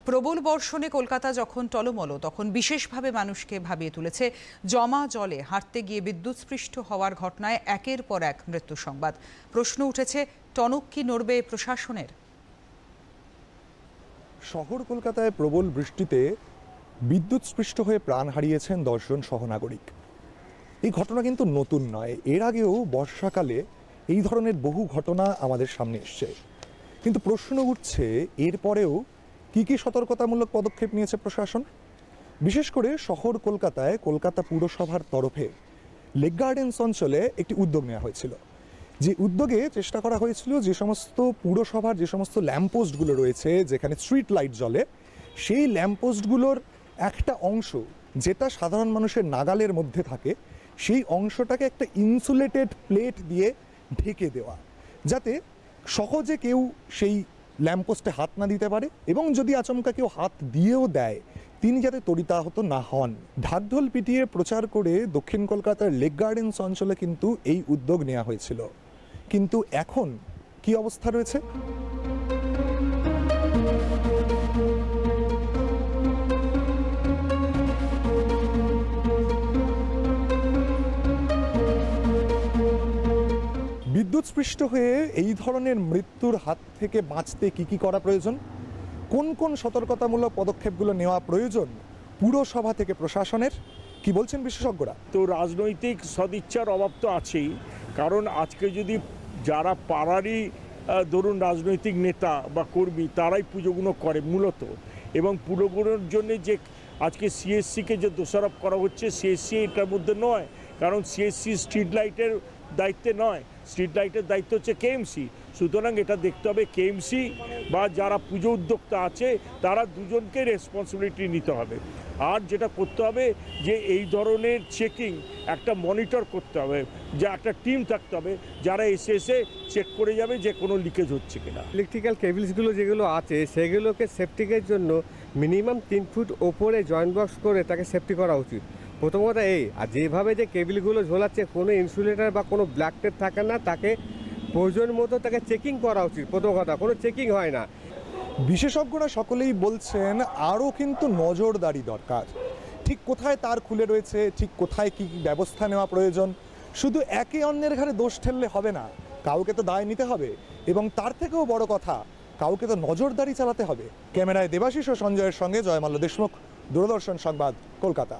প্রবল বর্ষণে কলকাতা যখন টলমল তখন বিশেষভাবে মানুষকে ভাবিয়ে তুলেছে জমা জলে হাঁটতে গিয়ে বিদ্যুৎস্পৃষ্ট হওয়ার ঘটনায় একের পর এক মৃত্যু সংবাদ। প্রশ্ন উঠেছে, টনক কি নড়বে প্রশাসনের? শহর কলকাতায় প্রবল বৃষ্টিতে বিদ্যুৎস্পৃষ্ট হয়ে প্রাণ হারিয়েছেন 10 জন সহনাগরিক। এই ঘটনা কিন্তু নতুন নয়, এর আগেও বর্ষাকালে এই ধরনের বহু ঘটনা আমাদের সামনে এসছে। কিন্তু প্রশ্ন উঠছে, এরপরেও কি কি সতর্কতামূলক পদক্ষেপ নিয়েছে প্রশাসন? বিশেষ করে শহর কলকাতায় কলকাতা পুরসভার তরফে লেক গার্ডেন্স অঞ্চলে একটি উদ্যোগ নেওয়া হয়েছিল। যে উদ্যোগে চেষ্টা করা হয়েছিল যে সমস্ত পুরসভার যে সমস্ত ল্যাম্পপোস্টগুলো রয়েছে, যেখানে স্ট্রিট লাইট জ্বলে, সেই ল্যাম্পপোস্টগুলোর একটা অংশ যেটা সাধারণ মানুষের নাগালের মধ্যে থাকে, সেই অংশটাকে একটা ইনসুলেটেড প্লেট দিয়ে ঢেকে দেওয়া, যাতে সহজে কেউ সেই ল্যাম্পপোস্টে হাত না দিতে পারে, এবং যদি আচমকা কেউ হাত দিয়েও দেয় তিনি যাতে তড়িতাহত না হন। ঢাকঢোল পিটিয়ে প্রচার করে দক্ষিণ কলকাতার লেক গার্ডেন্স অঞ্চলে কিন্তু এই উদ্যোগ নেওয়া হয়েছিল। কিন্তু এখন কি অবস্থা রয়েছে? বিদ্যুৎস্পৃষ্ট হয়ে এই ধরনের মৃত্যুর হাত থেকে বাঁচতে কি কি করা প্রয়োজন, কোন কোন সতর্কতামূলক পদক্ষেপগুলো নেওয়া প্রয়োজন পুরসভা থেকে প্রশাসনের, কি বলছেন বিশেষজ্ঞরা? তো রাজনৈতিক সদিচ্ছার অভাব তো আছেই, কারণ আজকে যদি যারা পাড়ারই ধরুন রাজনৈতিক নেতা বা কর্মী, তারাই পুজোগুলো করে মূলত, এবং পুজোগুলোর জন্য যে আজকে সিএসসিকে যে দোষারোপ করা হচ্ছে, সিএসসি এটার মধ্যে নয়, কারণ সিএসসি স্ট্রিট লাইটের দায়িত্বে নয়, স্ট্রিট লাইটের দায়িত্ব হচ্ছে কেএমসি। সুতরাং এটা দেখতে হবে কেএমসি বা যারা পুজো উদ্যোক্তা আছে তারা দুজনকে রেসপন্সিবিলিটি নিতে হবে। আর যেটা করতে হবে যে এই ধরনের চেকিং একটা মনিটর করতে হবে, যে একটা টিম থাকতে হবে যারা এসে চেক করে যাবে যে কোনো লিকেজ হচ্ছে কিনা। ইলেকট্রিক্যাল কেবলসগুলো যেগুলো আছে সেগুলোকে সেফটিকের জন্য মিনিমাম 3 ফুট ওপরে জয়েন্ট বক্স করে তাকে সেফটি করা উচিত। প্রথম কথা এই, আর যেভাবে যে কেবলগুলো ঝোলাচ্ছে কোনো ইনসুলেটার বা কোনো ব্ল্যাক টেপ থাকে না, তাকে প্রয়োজন মতো তাকে চেকিং করা উচিত। প্রথম কথা, কোনো চেকিং হয় না। বিশেষজ্ঞরা সকলেই বলছেন আরও কিন্তু নজরদারি দরকার। ঠিক কোথায় তার খুলে রয়েছে, ঠিক কোথায় কি ব্যবস্থা নেওয়া প্রয়োজন, শুধু একে অন্যের ঘাড়ে দোষ ঠেললে হবে না, কাউকে তো দায় নিতে হবে, এবং তার থেকেও বড় কথা কাউকে তো নজরদারি চালাতে হবে। ক্যামেরায় দেবাশিস ও সঞ্জয়ের সঙ্গে জয়মাল্য দেশমুখ, দূরদর্শন সংবাদ, কলকাতা।